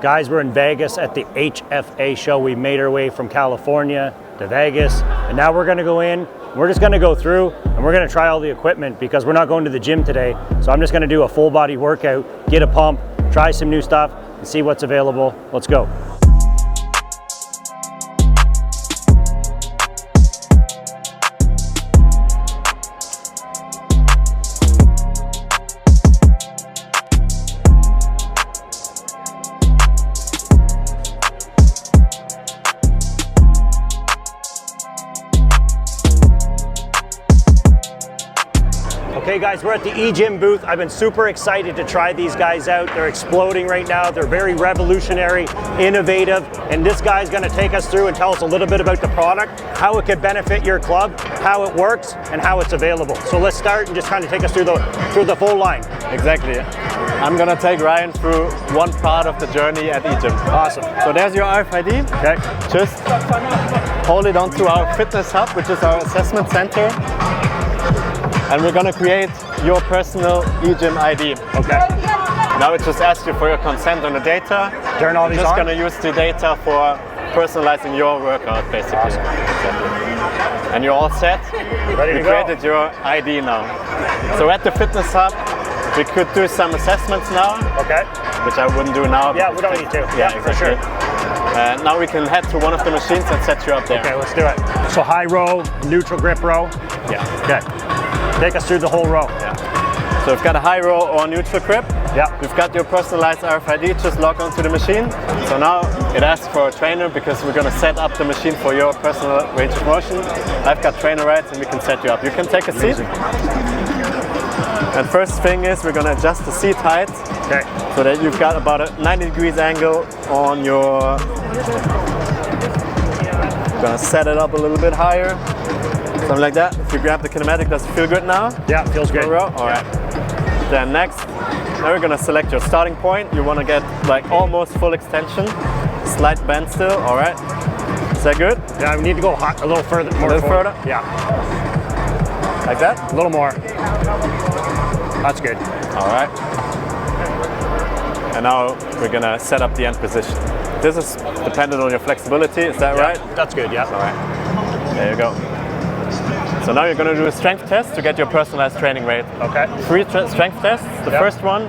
Guys, we're in Vegas at the HFA Show. We made our way from California to Vegas, and now we're gonna go in. We're just gonna go through and we're gonna try all the equipment because we're not going to the gym today. So I'm just gonna do a full body workout, get a pump, try some new stuff, and see what's available. Let's go. Okay guys, we're at the eGym booth. I've been super excited to try these guys out. They're exploding right now. They're very revolutionary, innovative, and this guy's gonna take us through and tell us a little bit about the product, how it could benefit your club, how it works, and how it's available. So let's start and just kind of take us through the full line. Exactly. I'm gonna take Ryan through one part of the journey at eGym. Awesome. So there's your RFID. Okay. Just hold it onto our fitness hub, which is our assessment center. And we're gonna create your personal eGym ID. Okay. Now it just asks you for your consent on the data. Turn all these on? Just gonna use the data for personalizing your workout, basically. Awesome. And you're all set. Ready to You go. created your ID now. So at the fitness hub, we could do some assessments now. Okay. Which I wouldn't do now. Yeah, we don't need to. Yeah, for sure. Now we can head to one of the machines and set you up there. Okay, let's do it. So high row, neutral grip row. Yeah. Okay. Take us through the whole row. Yeah. So we've got a high row or neutral grip. Yeah. We've got your personalized RFID, just log onto the machine. So now it asks for a trainer because we're gonna set up the machine for your personal range of motion. I've got trainer rights and we can set you up. You can take a seat. And first thing is we're gonna adjust the seat height. Okay. So that you've got about a 90 degrees angle on your... Gonna set it up a little bit higher. Something like that. If you grab the kinematic, does it feel good now? Yeah, feels good. All right. Then next, now we're gonna select your starting point. You wanna get like almost full extension, slight bend still. All right. Is that good? Yeah, we need to go a little further. A little further? Yeah. Like that? A little more. That's good. All right. And now we're gonna set up the end position. This is dependent on your flexibility. Is that right? That's good. Yeah. All right. There you go. So now you're going to do a strength test to get your personalized training weight. Okay. 3 strength tests. The first one,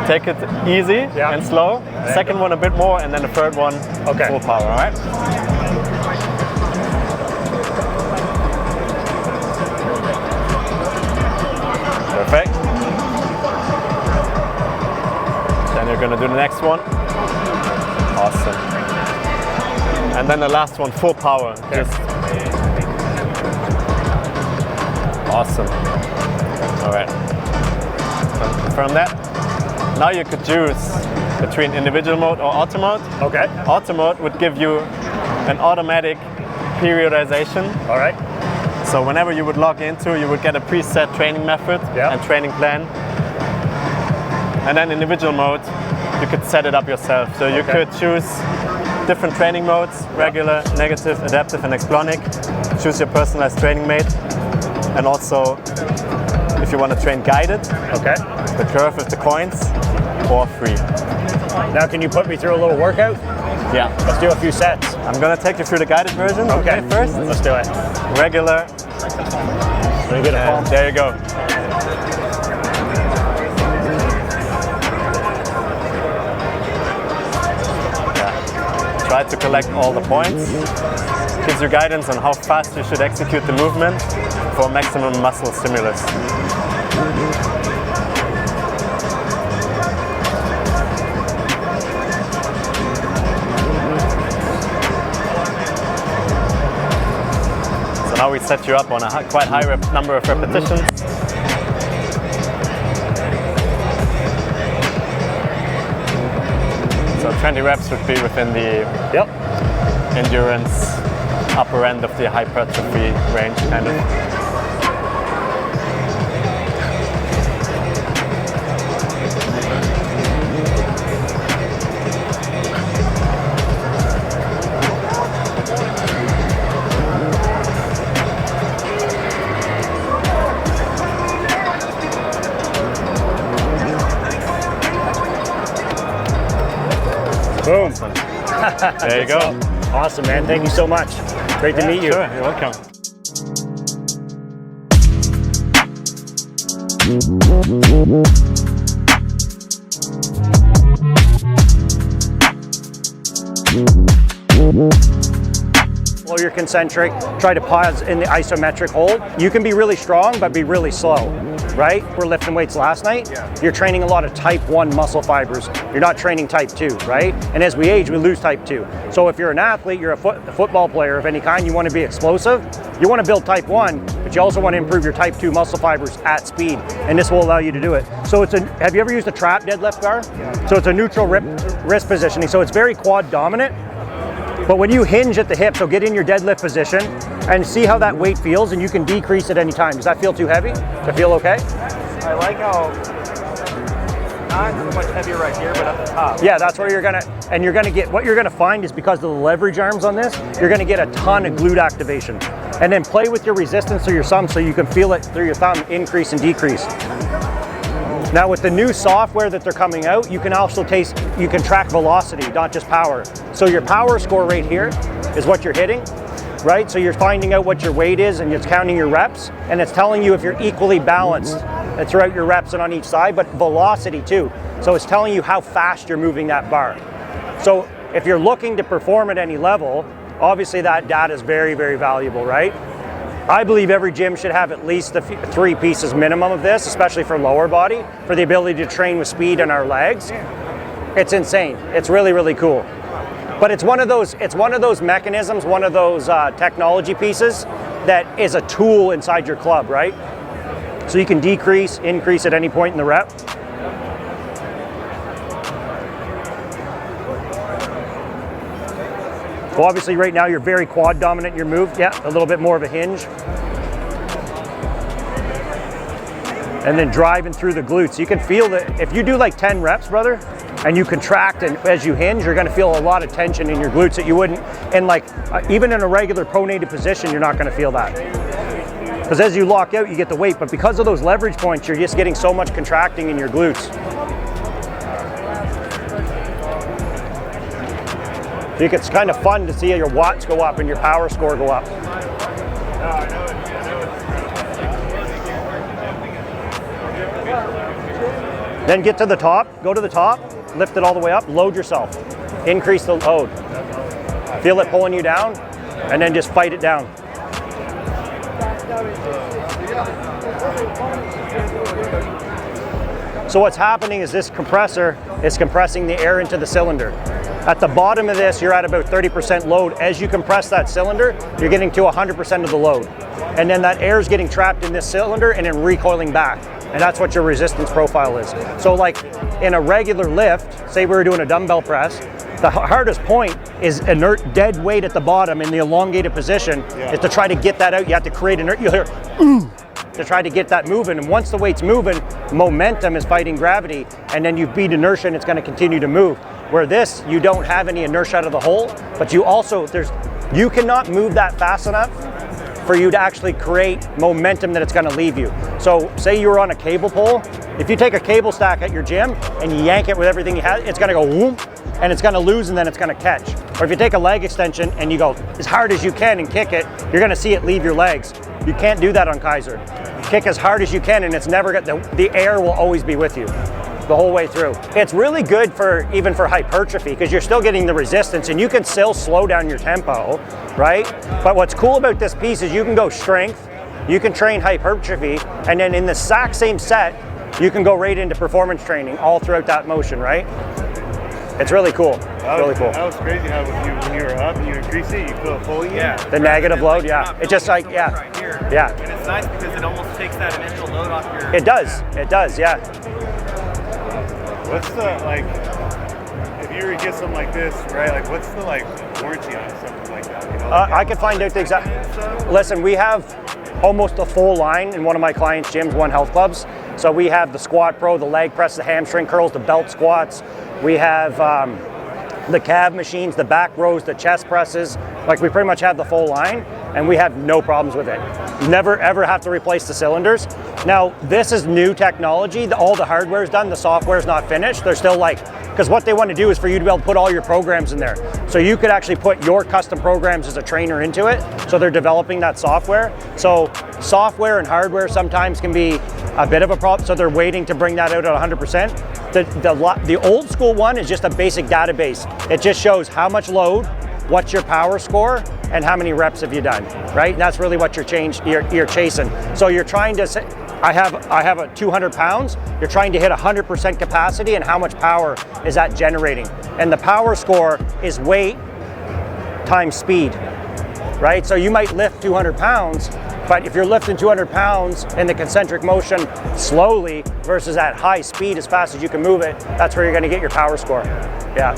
take it easy and slow. Second one a bit more, and then the third one, full power. All right. Perfect. Then you're going to do the next one. Awesome. And then the last one, full power. Just awesome. All right. Confirm that. Now you could choose between individual mode or auto mode. Okay. Auto mode would give you an automatic periodization. All right. So whenever you would log into, you would get a preset training method and training plan. And then individual mode, you could set it up yourself. So you could choose different training modes, regular, negative, adaptive, and explonic. Choose your personalized training mate. And also, if you want to train guided, the curve with the coins, or free. Now can you put me through a little workout? Yeah. Let's do a few sets. I'm going to take you through the guided version. Okay, first. Let's do it. Regular. Let me get a pump. There you go. Try to collect all the points. Gives you guidance on how fast you should execute the movement for maximum muscle stimulus. So now we set you up on a quite high number of repetitions. So 20 reps would be within the endurance upper end of the hypertrophy range, kind of. Boom. Boom. Awesome. There you go. Awesome, man. Thank you so much. Great to meet you. Sure, you're welcome. Slow your concentric, try to pause in the isometric hold. You can be really strong, but be really slow, right? We're lifting weights last night. You're training a lot of type 1 muscle fibers. You're not training type 2, right? And as we age, we lose type 2. So if you're an athlete, you're a football player of any kind, you want to be explosive, you want to build type 1, but you also want to improve your type 2 muscle fibers at speed, and this will allow you to do it. So have you ever used a trap deadlift bar? So it's a neutral wrist positioning, so it's very quad dominant. But when you hinge at the hip, so get in your deadlift position and see how that weight feels, and you can decrease at any time. Does that feel too heavy? Does it feel okay? I like how not so much heavier right here, but at the top. Yeah, that's where you're gonna get, what you're gonna find is because of the leverage arms on this, you're gonna get a ton of glute activation. And then play with your resistance through your thumb so you can feel it through your thumb increase and decrease. Now with the new software that they're coming out, you can also you can track velocity, not just power. So your power score right here is what you're hitting, right? So you're finding out what your weight is and it's counting your reps, and it's telling you if you're equally balanced throughout your reps and on each side, but velocity too. So it's telling you how fast you're moving that bar. So if you're looking to perform at any level, obviously that data is very, very valuable, right? I believe every gym should have at least 3 pieces minimum of this, especially for lower body, for the ability to train with speed in our legs. It's insane. It's really, really cool. But it's one of those mechanisms, one of those technology pieces that is a tool inside your club, right? So you can decrease, increase at any point in the rep. So obviously right now you're very quad dominant in your move. Yeah, a little bit more of a hinge. And then driving through the glutes. You can feel that if you do like 10 reps, brother, and you contract and as you hinge, you're gonna feel a lot of tension in your glutes that you wouldn't, and like even in a regular pronated position, you're not gonna feel that. Because as you lock out, you get the weight, but because of those leverage points, you're just getting so much contracting in your glutes. So it's kind of fun to see your watts go up and your power score go up. Then get to the top, go to the top, lift it all the way up, load yourself. Increase the load. Feel it pulling you down, and then just fight it down. So what's happening is this compressor is compressing the air into the cylinder. At the bottom of this, you're at about 30% load. As you compress that cylinder, you're getting to 100% of the load. And then that air is getting trapped in this cylinder and then recoiling back. And that's what your resistance profile is. So like in a regular lift, say we were doing a dumbbell press, the hardest point is inert dead weight at the bottom in the elongated position is to try to get that out. You have to create inert, you'll hear, ooh, to try to get that moving. And once the weight's moving, momentum is fighting gravity, and then you beat inertia and it's gonna continue to move. Where this, you don't have any inertia out of the hole, but you also, you cannot move that fast enough for you to actually create momentum that it's gonna leave you. So say you were on a cable pole, if you take a cable stack at your gym and you yank it with everything you have, it's gonna go whoop, and it's gonna lose and then it's gonna catch. Or if you take a leg extension and you go as hard as you can and kick it, you're gonna see it leave your legs. You can't do that on Keiser. Kick as hard as you can and it's never the air will always be with you the whole way through. It's really good for even for hypertrophy because you're still getting the resistance and you can still slow down your tempo, right? But what's cool about this piece is you can go strength, you can train hypertrophy, and then in the exact same set, you can go right into performance training all throughout that motion, right? It's really cool. Really cool. That was crazy how when you were up and you increase it, you feel it pulling you. Yeah. The negative load, yeah. It's just like, yeah. Right here. Yeah. And it's nice because it almost takes that initial load off your... It does, yeah. What's the, like, if you were to get something like this, right, like what's the, like, warranty on something like that? You know, like I could find out the exact, listen, we have almost a full line in one of my clients' gyms, One Health Clubs. So we have the squat pro, the leg press, the hamstring curls, the belt squats. We have the calf machines, the back rows, the chest presses. Like we pretty much have the full line and we have no problems with it. Never ever have to replace the cylinders. Now this is new technology. All the hardware is done, the software is not finished. There's still like because what they want to do is for you to be able to put all your programs in there. So you could actually put your custom programs as a trainer into it. So they're developing that software. So software and hardware sometimes can be a bit of a problem. So they're waiting to bring that out at 100%. The old school one is just a basic database. It just shows how much load, what's your power score, and how many reps have you done, right? And that's really what you're chasing. So you're trying to say, I have a 200 pounds, you're trying to hit 100% capacity, and how much power is that generating? And the power score is weight times speed, right? So you might lift 200 pounds, but if you're lifting 200 pounds in the concentric motion slowly versus at high speed as fast as you can move it, that's where you're gonna get your power score, yeah.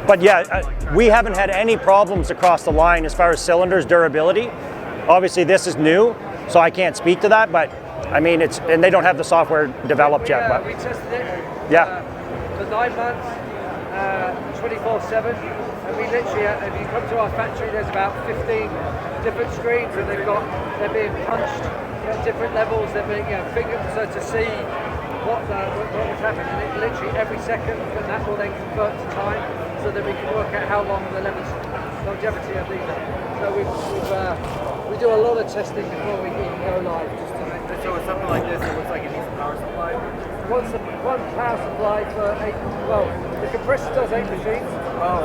But yeah, we haven't had any problems across the line as far as cylinders durability. Obviously this is new, so I can't speak to that, but I mean, and they don't have the software developed yet. But we tested it yeah. For 9 months, 24/7, and we literally, if you come to our factory, there's about 15 different screens, and they're being punched at different levels. They're being fingered, so to see what was happening, and it literally every second, and that will then convert to time, so that we can work out how long the longevity of these are. So we do a lot of testing before we even go live, just to make So with something like this, it looks like it needs a power supply. one power supply for 8. Well, the compressor does 8 machines.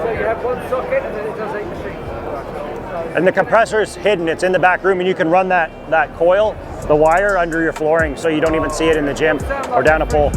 So you have one socket, and then it does 8 machines. And the compressor is hidden, it's in the back room, and you can run that coil, the wire, under your flooring, so you don't even see it in the gym or down a pole.